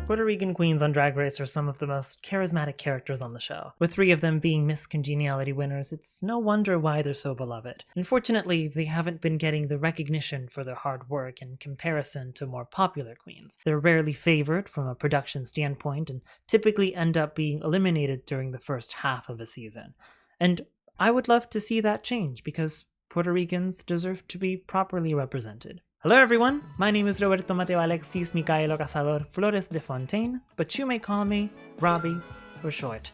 Puerto Rican queens on Drag Race are some of the most charismatic characters on the show. With 3 of them being Miss Congeniality winners, it's no wonder why they're so beloved. Unfortunately, they haven't been getting the recognition for their hard work in comparison to more popular queens. They're rarely favored from a production standpoint and typically end up being eliminated during the first half of a season. And I would love to see that change because Puerto Ricans deserve to be properly represented. Hello everyone, my name is Roberto Mateo Alexis Micaelo Cazador Flores de Fontaine, but you may call me Robby for short.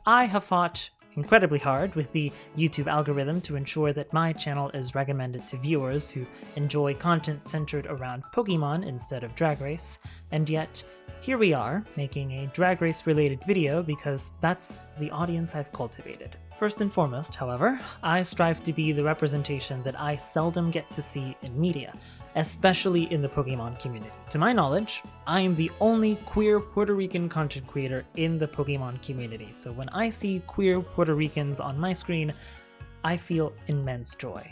I have fought incredibly hard with the YouTube algorithm to ensure that my channel is recommended to viewers who enjoy content centered around Pokémon instead of Drag Race, and yet here we are making a Drag Race related video because that's the audience I've cultivated. First and foremost, however, I strive to be the representation that I seldom get to see in media, especially in the Pokémon community. To my knowledge, I am the only queer Puerto Rican content creator in the Pokémon community, so when I see queer Puerto Ricans on my screen, I feel immense joy.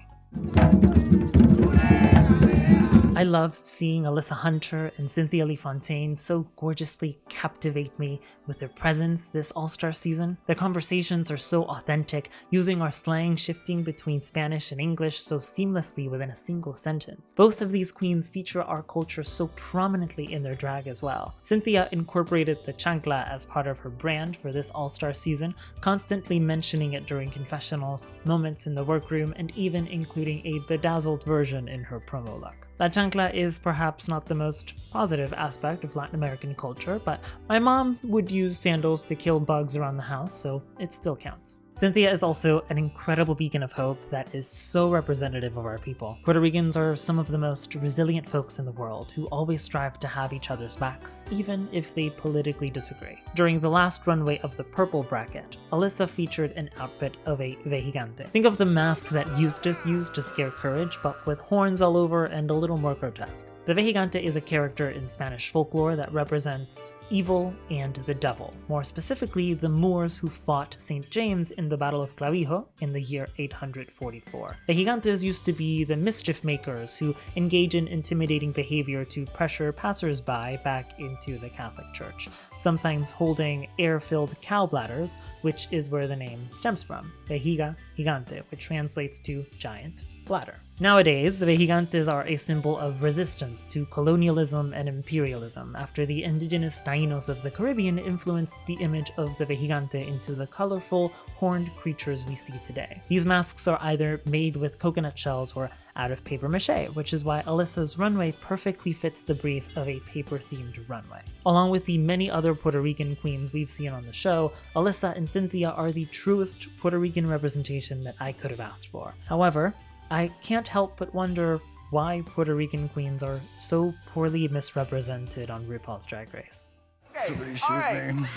I loved seeing Alyssa Hunter and Cynthia Lee Fontaine so gorgeously captivate me with their presence this All-Star season. Their conversations are so authentic, using our slang shifting between Spanish and English so seamlessly within a single sentence. Both of these queens feature our culture so prominently in their drag as well. Cynthia incorporated the chancla as part of her brand for this All-Star season, constantly mentioning it during confessionals, moments in the workroom, and even including a bedazzled version in her promo look. La chancla is perhaps not the most positive aspect of Latin American culture, but my mom would use sandals to kill bugs around the house, so it still counts. Cynthia is also an incredible beacon of hope that is so representative of our people. Puerto Ricans are some of the most resilient folks in the world who always strive to have each other's backs, even if they politically disagree. During the last runway of the purple bracket, Alyssa featured an outfit of a vejigante. Think of the mask that Eustace used to scare Courage, but with horns all over and a little more grotesque. The vejigante is a character in Spanish folklore that represents evil and the devil, more specifically the Moors who fought St. James in the Battle of Clavijo in the year 844. Vejigantes used to be the mischief makers who engage in intimidating behavior to pressure passers-by back into the Catholic Church, sometimes holding air-filled cow bladders, which is where the name stems from, vejiga gigante, which translates to giant bladder. Nowadays, the vejigantes are a symbol of resistance to colonialism and imperialism after the indigenous Tainos of the Caribbean influenced the image of the vejigante into the colorful, horned creatures we see today. These masks are either made with coconut shells or out of paper mache, which is why Alyssa's runway perfectly fits the brief of a paper-themed runway. Along with the many other Puerto Rican queens we've seen on the show, Alyssa and Cynthia are the truest Puerto Rican representation that I could have asked for. However, I can't help but wonder why Puerto Rican queens are so poorly misrepresented on RuPaul's Drag Race. Okay, all right.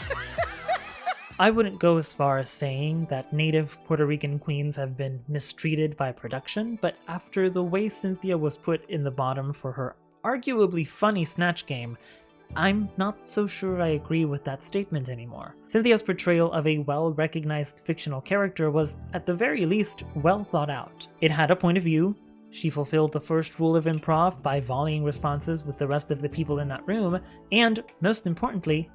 I wouldn't go as far as saying that native Puerto Rican queens have been mistreated by production, but after the way Cynthia was put in the bottom for her arguably funny Snatch game, I'm not so sure I agree with that statement anymore. Cynthia's portrayal of a well-recognized fictional character was, at the very least, well thought out. It had a point of view, she fulfilled the first rule of improv by volleying responses with the rest of the people in that room, and, most importantly,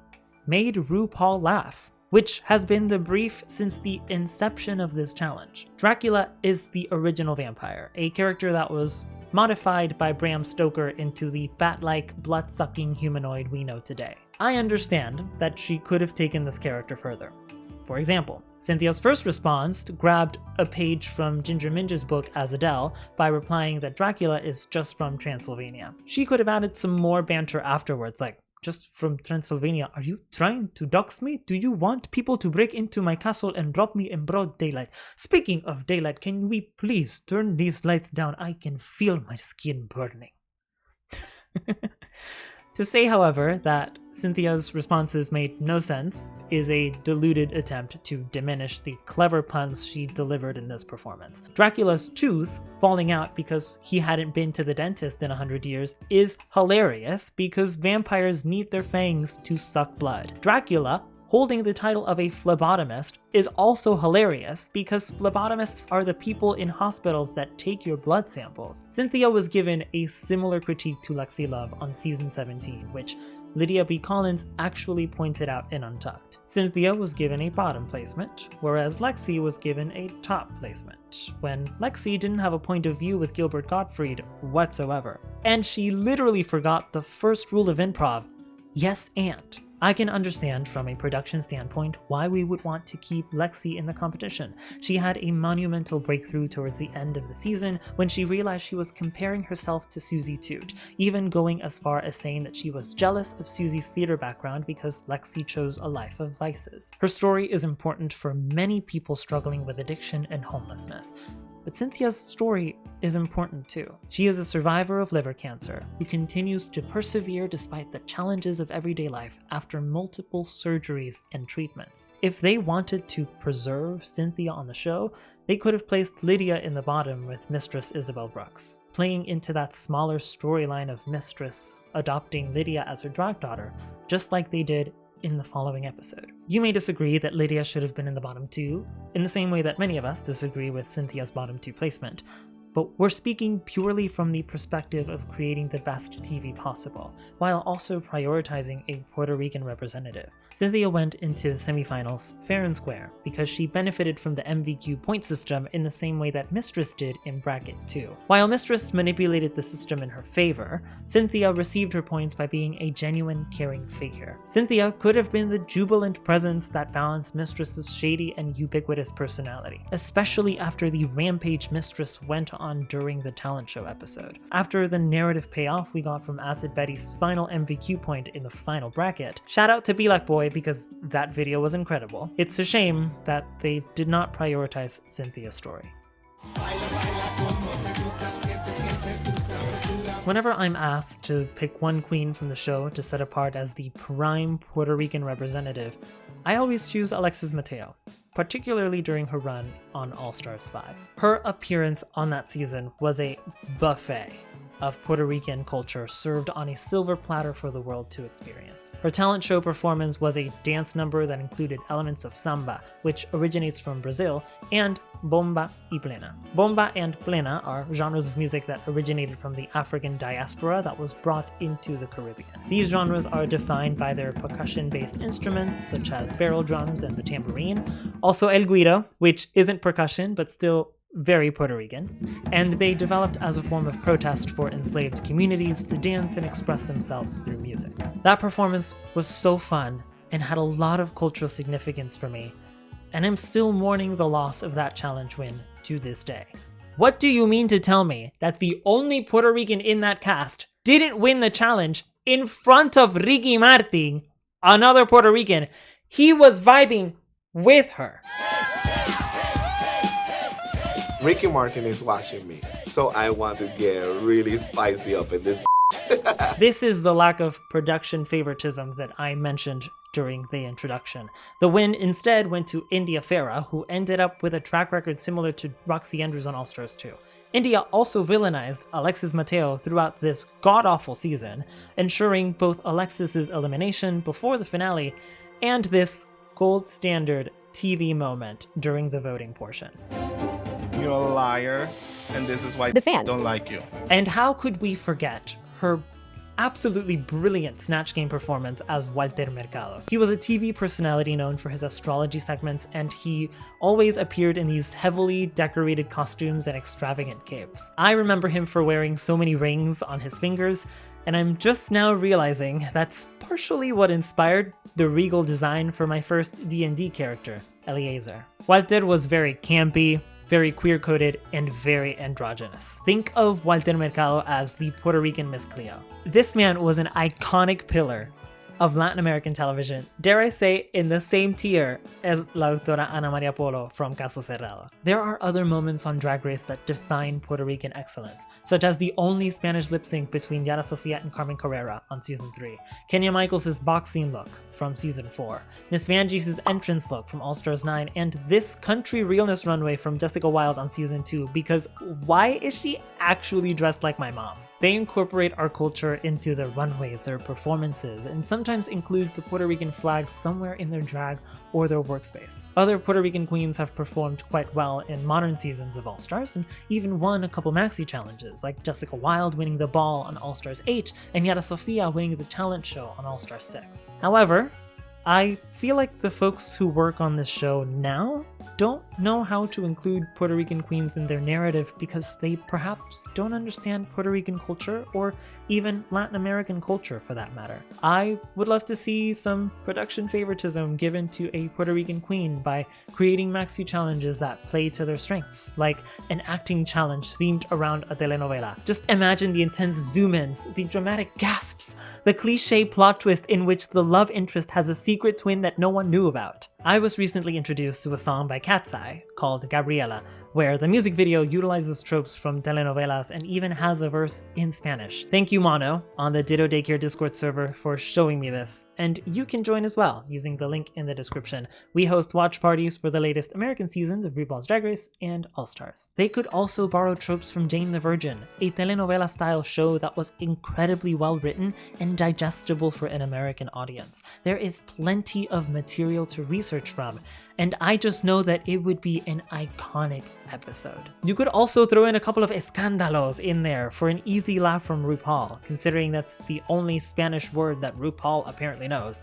made RuPaul laugh, which has been the brief since the inception of this challenge. Dracula is the original vampire, a character that was modified by Bram Stoker into the bat-like, blood-sucking humanoid we know today. I understand that she could have taken this character further. For example, Cynthia's first response grabbed a page from Ginger Minj's book as Adele by replying that Dracula is just from Transylvania. She could have added some more banter afterwards, like, "Just from Transylvania, are you trying to dox me? Do you want people to break into my castle and rob me in broad daylight? Speaking of daylight, can we please turn these lights down? I can feel my skin burning." To say, however, that Cynthia's responses made no sense is a deluded attempt to diminish the clever puns she delivered in this performance. Dracula's tooth falling out because he hadn't been to the dentist in 100 years is hilarious because vampires need their fangs to suck blood. Dracula holding the title of a phlebotomist is also hilarious because phlebotomists are the people in hospitals that take your blood samples. Cynthia was given a similar critique to Lexi Love on season 17, which Lydia B. Collins actually pointed out in Untucked. Cynthia was given a bottom placement, whereas Lexi was given a top placement, when Lexi didn't have a point of view with Gilbert Gottfried whatsoever. And she literally forgot the first rule of improv: yes and. I can understand from a production standpoint why we would want to keep Lexi in the competition. She had a monumental breakthrough towards the end of the season when she realized she was comparing herself to Susie Toot, even going as far as saying that she was jealous of Susie's theater background because Lexi chose a life of vices. Her story is important for many people struggling with addiction and homelessness. But Cynthia's story is important too. She is a survivor of liver cancer who continues to persevere despite the challenges of everyday life after multiple surgeries and treatments. If they wanted to preserve Cynthia on the show, they could have placed Lydia in the bottom with Mistress Isabel Brooks, playing into that smaller storyline of Mistress adopting Lydia as her drag daughter, just like they did in the following episode. You may disagree that Lydia should have been in the bottom 2, in the same way that many of us disagree with Cynthia's bottom 2 placement, but we're speaking purely from the perspective of creating the best TV possible, while also prioritizing a Puerto Rican representative. Cynthia went into the semifinals fair and square because she benefited from the MVQ point system in the same way that Mistress did in Bracket 2. While Mistress manipulated the system in her favor, Cynthia received her points by being a genuine, caring figure. Cynthia could have been the jubilant presence that balanced Mistress's shady and ubiquitous personality, especially after the rampage Mistress went on during the talent show episode. After the narrative payoff we got from Acid Betty's final MVQ point in the final bracket, shout out to Be Like Boy because that video was incredible. It's a shame that they did not prioritize Cynthia's story. Whenever I'm asked to pick one queen from the show to set apart as the prime Puerto Rican representative, I always choose Alexis Mateo, particularly during her run on All Stars 5. Her appearance on that season was a buffet of Puerto Rican culture served on a silver platter for the world to experience. Her talent show performance was a dance number that included elements of samba, which originates from Brazil, and bomba y plena. Bomba and plena are genres of music that originated from the African diaspora that was brought into the Caribbean. These genres are defined by their percussion-based instruments, such as barrel drums and the tambourine, also el guiro, which isn't percussion but still very Puerto Rican, and they developed as a form of protest for enslaved communities to dance and express themselves through music. That performance was so fun and had a lot of cultural significance for me, and I'm still mourning the loss of that challenge win to this day. What do you mean to tell me that the only Puerto Rican in that cast didn't win the challenge in front of Ricky Martin, another Puerto Rican? He was vibing with her. Ricky Martin is watching me, so I want to get really spicy up in this. This is the lack of production favoritism that I mentioned during the introduction. The win instead went to India Farah, who ended up with a track record similar to Roxy Andrews on All Stars 2. India also villainized Alexis Mateo throughout this god-awful season, ensuring both Alexis's elimination before the finale and this gold standard TV moment during the voting portion. You're a liar, and this is why The fans don't like you. And how could we forget her absolutely brilliant Snatch Game performance as Walter Mercado? He was a TV personality known for his astrology segments, and he always appeared in these heavily decorated costumes and extravagant capes. I remember him for wearing so many rings on his fingers, and I'm just now realizing that's partially what inspired the regal design for my first D&D character, Eliezer. Walter was very campy, very queer-coded, and very androgynous. Think of Walter Mercado as the Puerto Rican Miss Cleo. This man was an iconic pillar of Latin American television, dare I say, in the same tier as La Doctora Ana Maria Polo from Caso Cerrado. There are other moments on Drag Race that define Puerto Rican excellence, such as the only Spanish lip sync between Yara Sofia and Carmen Carrera on Season 3, Kenya Michaels' boxing look from Season 4, Miss Vangees' entrance look from All Stars 9, and this country realness runway from Jessica Wilde on Season 2, because why is she actually dressed like my mom? They incorporate our culture into their runways, their performances, and sometimes include the Puerto Rican flag somewhere in their drag or their workspace. Other Puerto Rican queens have performed quite well in modern seasons of All-Stars and even won a couple maxi challenges, like Jessica Wilde winning the ball on All-Stars 8 and Yara Sofia winning the talent show on All-Stars 6. However, I feel like the folks who work on this show now don't know how to include Puerto Rican queens in their narrative because they perhaps don't understand Puerto Rican culture or even Latin American culture for that matter. I would love to see some production favoritism given to a Puerto Rican queen by creating maxi challenges that play to their strengths, like an acting challenge themed around a telenovela. Just imagine the intense zoom-ins, the dramatic gasps, the cliche plot twist in which the love interest has a secret twin that no one knew about. I was recently introduced to a song by Cat's Eye called Gabriela, where the music video utilizes tropes from telenovelas and even has a verse in Spanish. Thank you, Mono, on the Ditto Daycare Discord server for showing me this, and you can join as well using the link in the description. We host watch parties for the latest American seasons of RuPaul's Drag Race and All-Stars. They could also borrow tropes from Jane the Virgin, a telenovela-style show that was incredibly well written and digestible for an American audience. There is plenty of material to research from, and I just know that it would be an iconic episode. You could also throw in a couple of escándalos in there for an easy laugh from RuPaul, considering that's the only Spanish word that RuPaul apparently knows.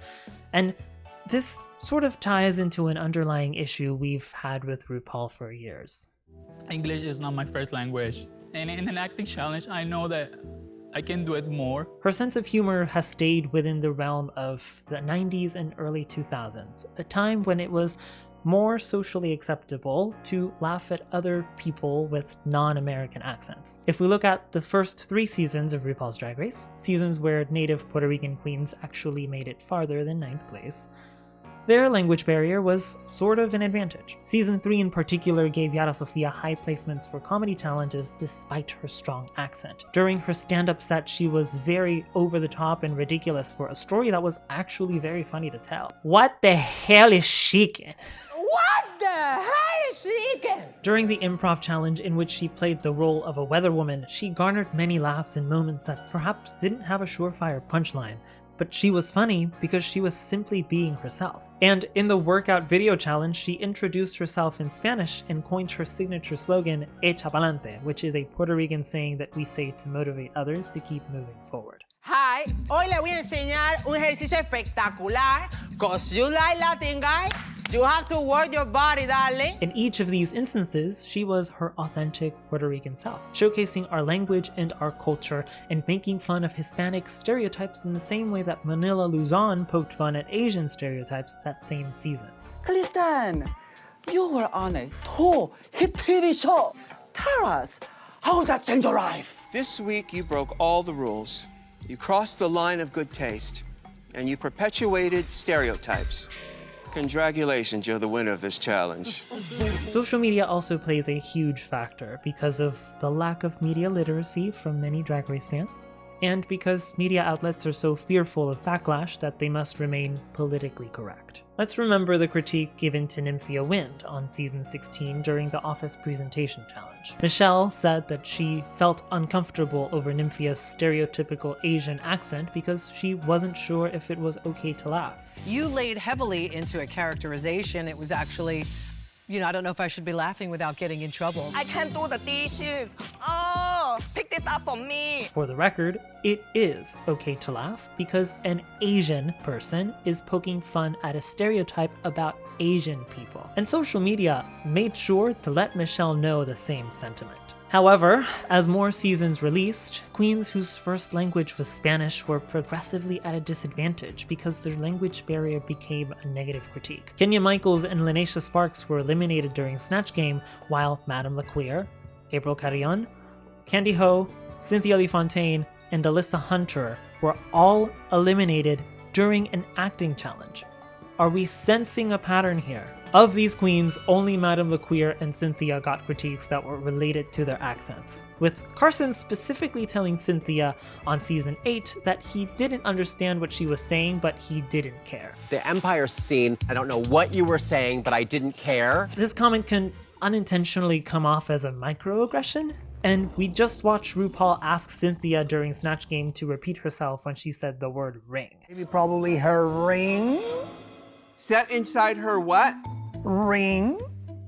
And this sort of ties into an underlying issue we've had with RuPaul for years. English is not my first language, and in an acting challenge, I know that I can do it more. Her sense of humor has stayed within the realm of the 90s and early 2000s, a time when it was more socially acceptable to laugh at other people with non-American accents. If we look at the first 3 seasons of RuPaul's Drag Race, seasons where native Puerto Rican queens actually made it farther than 9th place, their language barrier was sort of an advantage. Season 3 in particular gave Yara Sofia high placements for comedy challenges despite her strong accent. During her stand-up set, she was very over the top and ridiculous for a story that was actually very funny to tell. What the hell is Sheekin? What the hell is Sheekin? During the improv challenge in which she played the role of a weatherwoman, she garnered many laughs in moments that perhaps didn't have a surefire punchline. But she was funny because she was simply being herself. And in the workout video challenge, she introduced herself in Spanish and coined her signature slogan, Echa pa'lante, which is a Puerto Rican saying that we say to motivate others to keep moving forward. Hi, hoy le voy a enseñar un ejercicio espectacular. Cause you like Latin guy, you have to work your body, darling. In each of these instances, she was her authentic Puerto Rican self, showcasing our language and our culture and making fun of Hispanic stereotypes in the same way that Manila Luzon poked fun at Asian stereotypes that same season. Kristen, you were on a 2-hit TV show. Tell us, how did that change your life? This week, you broke all the rules. You crossed the line of good taste, and you perpetuated stereotypes. Congratulations, you're the winner of this challenge. Social media also plays a huge factor because of the lack of media literacy from many Drag Race fans, and because media outlets are so fearful of backlash that they must remain politically correct. Let's remember the critique given to Nymphia Wind on season 16 during the Office Presentation Challenge. Michelle said that she felt uncomfortable over Nymphia's stereotypical Asian accent because she wasn't sure if it was okay to laugh. You laid heavily into a characterization. It was actually, I don't know if I should be laughing without getting in trouble. I can't do the dishes. Oh, pick this up for me. For the record, it is okay to laugh because an Asian person is poking fun at a stereotype about Asian people. And social media made sure to let Michelle know the same sentiment. However, as more seasons released, queens whose first language was Spanish were progressively at a disadvantage because their language barrier became a negative critique. Kenya Michaels and Linnea Sparks were eliminated during Snatch Game, while Madame LaQueer, April Carrion, Candy Ho, Cynthia Lee Fontaine, and Alyssa Hunter were all eliminated during an acting challenge. Are we sensing a pattern here? Of these queens, only Madame LaQueer and Cynthia got critiques that were related to their accents, with Carson specifically telling Cynthia on season 8 that he didn't understand what she was saying, but he didn't care. The Empire scene, I don't know what you were saying, but I didn't care. This comment can unintentionally come off as a microaggression, And we just watched RuPaul ask Cynthia during Snatch Game to repeat herself when she said the word ring. Maybe probably her ring? Set inside her what? Ring?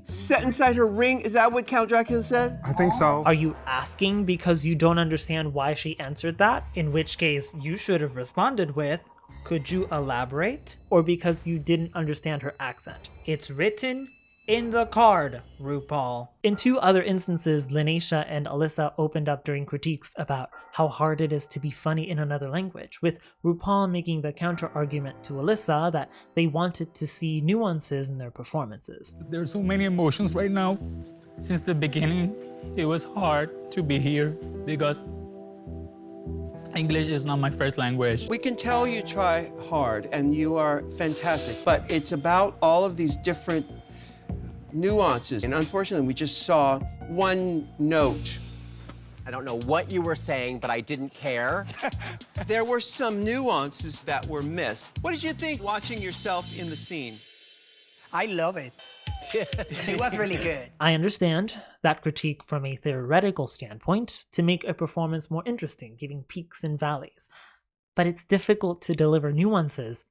Set inside her ring? Is that what Count Dracula said? I think so. Are you asking because you don't understand why she answered that? In which case, you should have responded with, could you elaborate? Or because you didn't understand her accent? It's written in the card, RuPaul. In two other instances, Linnea and Alyssa opened up during critiques about how hard it is to be funny in another language, with RuPaul making the counter-argument to Alyssa that they wanted to see nuances in their performances. There are so many emotions right now. Since the beginning, it was hard to be here because English is not my first language. We can tell you try hard and you are fantastic, but it's about all of these different nuances. And unfortunately, we just saw one note. I don't know what you were saying, but I didn't care. There were some nuances that were missed. What did you think watching yourself in the scene? I love it. It was really good. I understand that critique from a theoretical standpoint to make a performance more interesting, giving peaks and valleys. But it's difficult to deliver nuances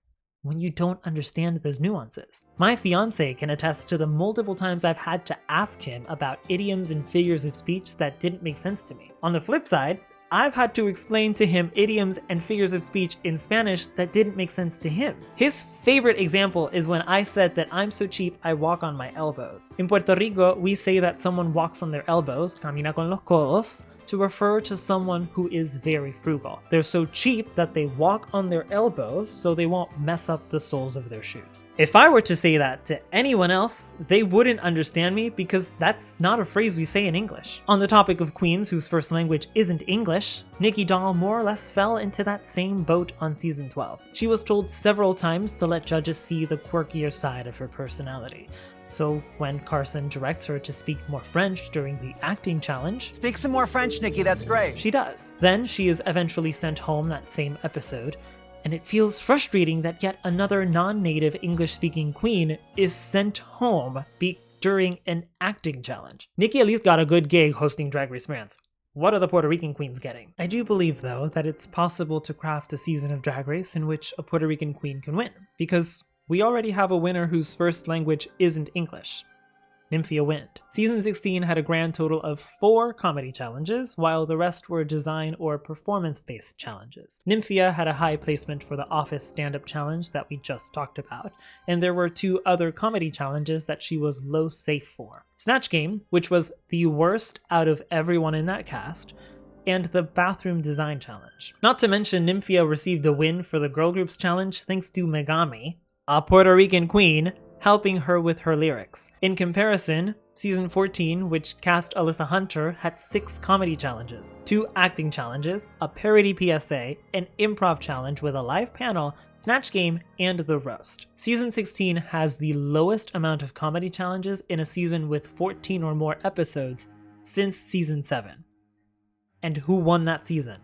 when you don't understand those nuances. My fiance can attest to the multiple times I've had to ask him about idioms and figures of speech that didn't make sense to me. On the flip side, I've had to explain to him idioms and figures of speech in Spanish that didn't make sense to him. His favorite example is when I said that I'm so cheap I walk on my elbows. In Puerto Rico, we say that someone walks on their elbows, camina con los codos, to refer to someone who is very frugal. They're so cheap that they walk on their elbows so they won't mess up the soles of their shoes. If I were to say that to anyone else, they wouldn't understand me because that's not a phrase we say in English. On the topic of queens whose first language isn't English, Nikki Doll more or less fell into that same boat on season 12. She was told several times to let judges see the quirkier side of her personality. So when Carson directs her to speak more French during the acting challenge, Speak some more French, Nikki, that's great. she does. Then she is eventually sent home that same episode, and it feels frustrating that yet another non-native English-speaking queen is sent home during an acting challenge. Nikki at least got a good gig hosting Drag Race France. What are the Puerto Rican queens getting? I do believe, though, that it's possible to craft a season of Drag Race in which a Puerto Rican queen can win, because we already have a winner whose first language isn't English. Nymphia Wind. Season 16 had a grand total of 4 comedy challenges, while the rest were design or performance-based challenges. Nymphia had a high placement for the Office stand-up challenge that we just talked about, and there were 2 other comedy challenges that she was low safe for. Snatch Game, which was the worst out of everyone in that cast, and the Bathroom Design Challenge. Not to mention Nymphia received a win for the Girl Groups Challenge thanks to Megami, a Puerto Rican queen, helping her with her lyrics. In comparison, season 14, which cast Alyssa Hunter, had 6 comedy challenges, 2 acting challenges, a parody PSA, an improv challenge with a live panel, Snatch Game, and the roast. Season 16 has the lowest amount of comedy challenges in a season with 14 or more episodes since season 7. And who won that season?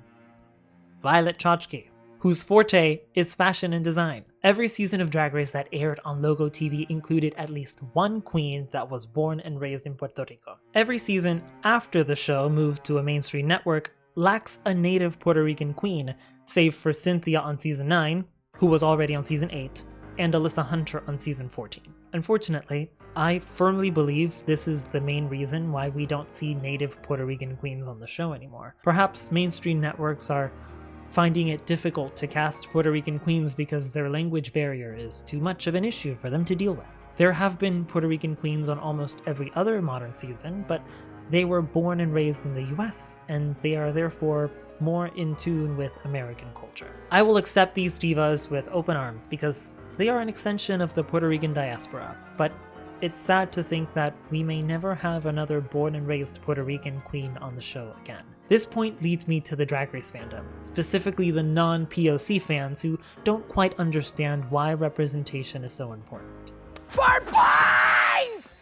Violet Chachki, whose forte is fashion and design. Every season of Drag Race that aired on Logo TV included at least one queen that was born and raised in Puerto Rico. Every season after the show moved to a mainstream network lacks a native Puerto Rican queen, save for Cynthia on season 9, who was already on season 8, and Alyssa Hunter on season 14. Unfortunately, I firmly believe this is the main reason why we don't see native Puerto Rican queens on the show anymore. Perhaps mainstream networks are finding it difficult to cast Puerto Rican queens because their language barrier is too much of an issue for them to deal with. There have been Puerto Rican queens on almost every other modern season, but they were born and raised in the US, and they are therefore more in tune with American culture. I will accept these divas with open arms because they are an extension of the Puerto Rican diaspora, but it's sad to think that we may never have another born and raised Puerto Rican queen on the show again. This point leads me to the Drag Race fandom, specifically the non-POC fans who don't quite understand why representation is so important. 4 points!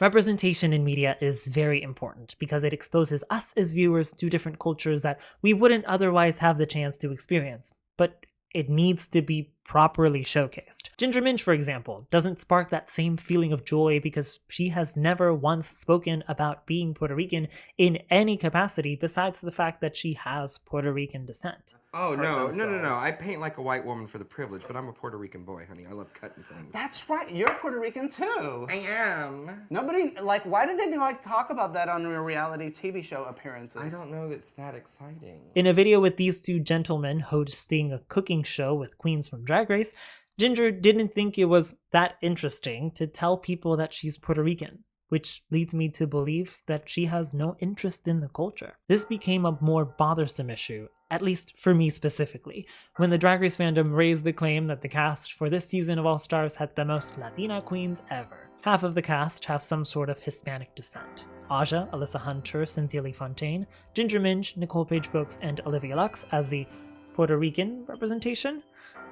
Representation in media is very important because it exposes us as viewers to different cultures that we wouldn't otherwise have the chance to experience. But it needs to be properly showcased. Ginger Minj, for example, doesn't spark that same feeling of joy because she has never once spoken about being Puerto Rican in any capacity besides the fact that she has Puerto Rican descent. Oh, no. I paint like a white woman for the privilege, but I'm a Puerto Rican boy, honey. I love cutting things. That's right. You're Puerto Rican too. I am. Nobody, like, why do they like talk about that on your reality TV show appearances? I don't know that's that exciting. In a video with these two gentlemen hosting a cooking show with queens from Drag Race, Ginger didn't think it was that interesting to tell people that she's Puerto Rican, which leads me to believe that she has no interest in the culture. This became a more bothersome issue, at least for me specifically, when the Drag Race fandom raised the claim that the cast for this season of All Stars had the most Latina queens ever. Half of the cast have some sort of Hispanic descent. Aja, Alyssa Hunter, Cynthia Lee Fontaine, Ginger Minj, Nicole Paige Brooks, and Olivia Lux as the Puerto Rican representation,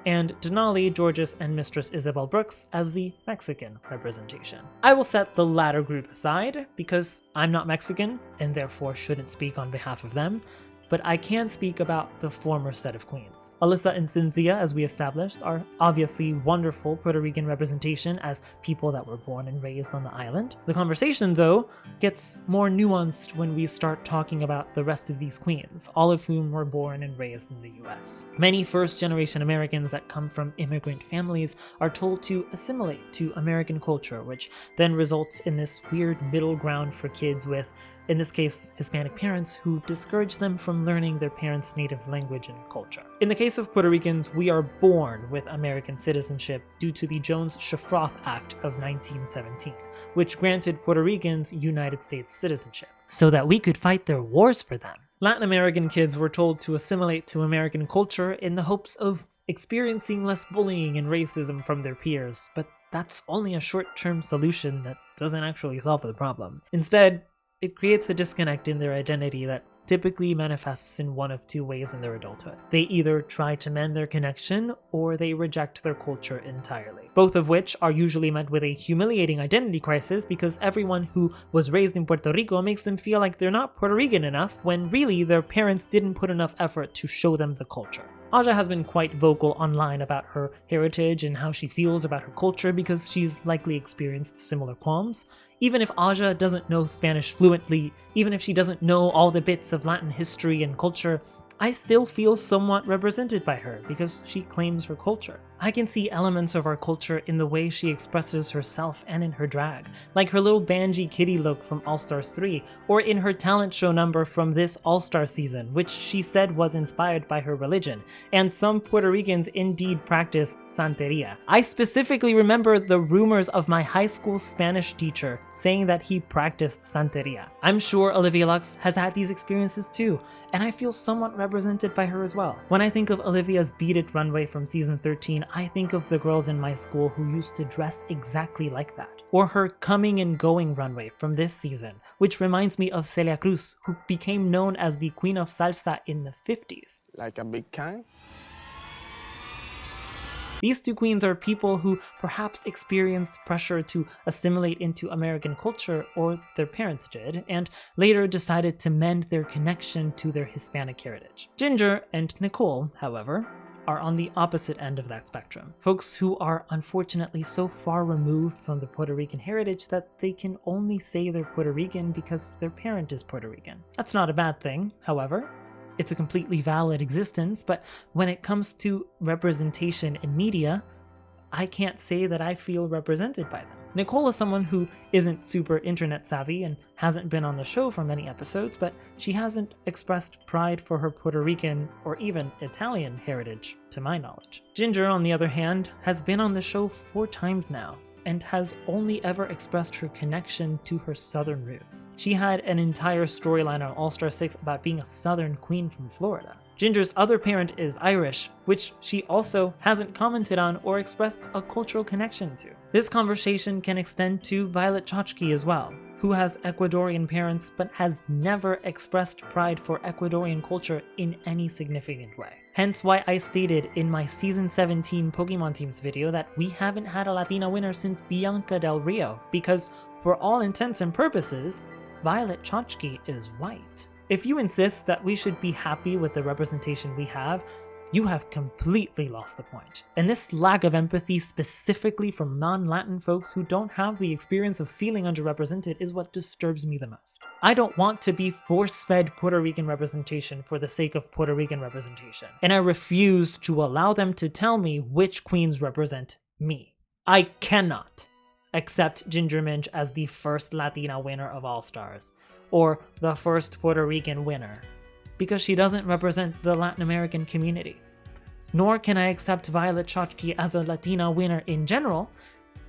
and Denali, Georges, and Mistress Isabel Brooks as the Mexican representation. I will set the latter group aside because I'm not Mexican and therefore shouldn't speak on behalf of them, but I can speak about the former set of queens. Alyssa and Cynthia, as we established, are obviously wonderful Puerto Rican representation as people that were born and raised on the island. The conversation, though, gets more nuanced when we start talking about the rest of these queens, all of whom were born and raised in the US. Many first-generation Americans that come from immigrant families are told to assimilate to American culture, which then results in this weird middle ground for kids with, in this case, Hispanic parents who discourage them from learning their parents' native language and culture. In the case of Puerto Ricans, we are born with American citizenship due to the Jones-Shafroth Act of 1917, which granted Puerto Ricans United States citizenship, so that we could fight their wars for them. Latin American kids were told to assimilate to American culture in the hopes of experiencing less bullying and racism from their peers, but that's only a short-term solution that doesn't actually solve the problem. Instead, it creates a disconnect in their identity that typically manifests in one of two ways in their adulthood. They either try to mend their connection or they reject their culture entirely, both of which are usually met with a humiliating identity crisis because everyone who was raised in Puerto Rico makes them feel like they're not Puerto Rican enough when really their parents didn't put enough effort to show them the culture. Aja has been quite vocal online about her heritage and how she feels about her culture because she's likely experienced similar qualms. Even if Aja doesn't know Spanish fluently, even if she doesn't know all the bits of Latin history and culture, I still feel somewhat represented by her because she claims her culture. I can see elements of our culture in the way she expresses herself and in her drag, like her little Banji kitty look from All Stars 3, or in her talent show number from this All-Star season, which she said was inspired by her religion, and some Puerto Ricans indeed practice Santeria. I specifically remember the rumors of my high school Spanish teacher saying that he practiced Santeria. I'm sure Olivia Lux has had these experiences too, and I feel somewhat represented by her as well. When I think of Olivia's Beat It runway from season 13, I think of the girls in my school who used to dress exactly like that. Or her Coming and Going runway from this season, which reminds me of Celia Cruz, who became known as the Queen of Salsa in the 50s. Like a big can? These two queens are people who perhaps experienced pressure to assimilate into American culture, or their parents did, and later decided to mend their connection to their Hispanic heritage. Ginger and Nicole, however, are on the opposite end of that spectrum. Folks who are unfortunately so far removed from the Puerto Rican heritage that they can only say they're Puerto Rican because their parent is Puerto Rican. That's not a bad thing, however. It's a completely valid existence, but when it comes to representation in media, I can't say that I feel represented by them. Nicole is someone who isn't super internet savvy and hasn't been on the show for many episodes, but she hasn't expressed pride for her Puerto Rican or even Italian heritage, to my knowledge. Ginger, on the other hand, has been on the show 4 times now, and has only ever expressed her connection to her Southern roots. She had an entire storyline on All-Star 6 about being a Southern queen from Florida. Ginger's other parent is Irish, which she also hasn't commented on or expressed a cultural connection to. This conversation can extend to Violet Chachki as well, who has Ecuadorian parents but has never expressed pride for Ecuadorian culture in any significant way. Hence why I stated in my season 17 Pokémon teams video that we haven't had a Latina winner since Bianca Del Rio, because for all intents and purposes, Violet Chachki is white. If you insist that we should be happy with the representation we have, you have completely lost the point. And this lack of empathy, specifically from non-Latin folks who don't have the experience of feeling underrepresented, is what disturbs me the most. I don't want to be force-fed Puerto Rican representation for the sake of Puerto Rican representation, and I refuse to allow them to tell me which queens represent me. I cannot accept Ginger Minj as the first Latina winner of All Stars, or the first Puerto Rican winner, because she doesn't represent the Latin American community. Nor can I accept Violet Chachki as a Latina winner in general,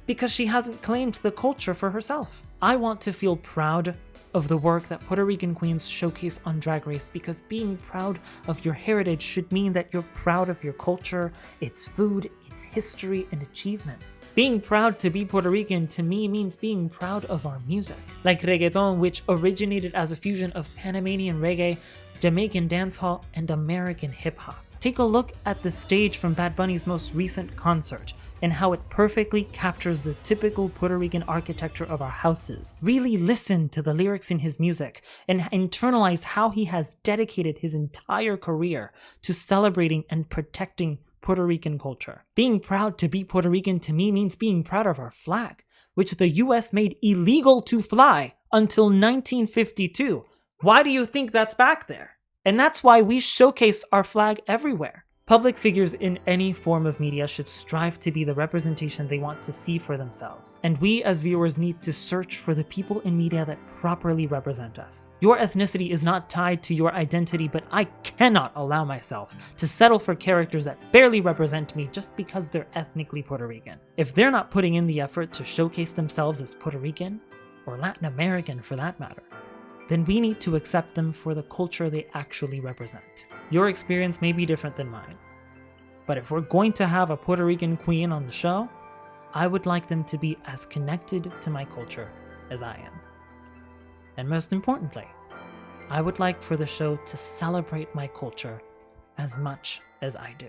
because she hasn't claimed the culture for herself. I want to feel proud of the work that Puerto Rican queens showcase on Drag Race, because being proud of your heritage should mean that you're proud of your culture, its food, its history, and achievements. Being proud to be Puerto Rican to me means being proud of our music. Like reggaeton, which originated as a fusion of Panamanian reggae, Jamaican dancehall, and American hip-hop. Take a look at the stage from Bad Bunny's most recent concert and how it perfectly captures the typical Puerto Rican architecture of our houses. Really listen to the lyrics in his music and internalize how he has dedicated his entire career to celebrating and protecting Puerto Rican culture. Being proud to be Puerto Rican to me means being proud of our flag, which the US made illegal to fly until 1952. Why do you think that's back there? And that's why we showcase our flag everywhere. Public figures in any form of media should strive to be the representation they want to see for themselves. And we as viewers need to search for the people in media that properly represent us. Your ethnicity is not tied to your identity, but I cannot allow myself to settle for characters that barely represent me just because they're ethnically Puerto Rican. If they're not putting in the effort to showcase themselves as Puerto Rican, or Latin American for that matter, then we need to accept them for the culture they actually represent. Your experience may be different than mine, but if we're going to have a Puerto Rican queen on the show, I would like them to be as connected to my culture as I am. And most importantly, I would like for the show to celebrate my culture as much as I do.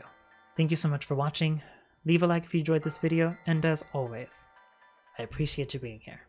Thank you so much for watching. Leave a like if you enjoyed this video, and as always, I appreciate you being here.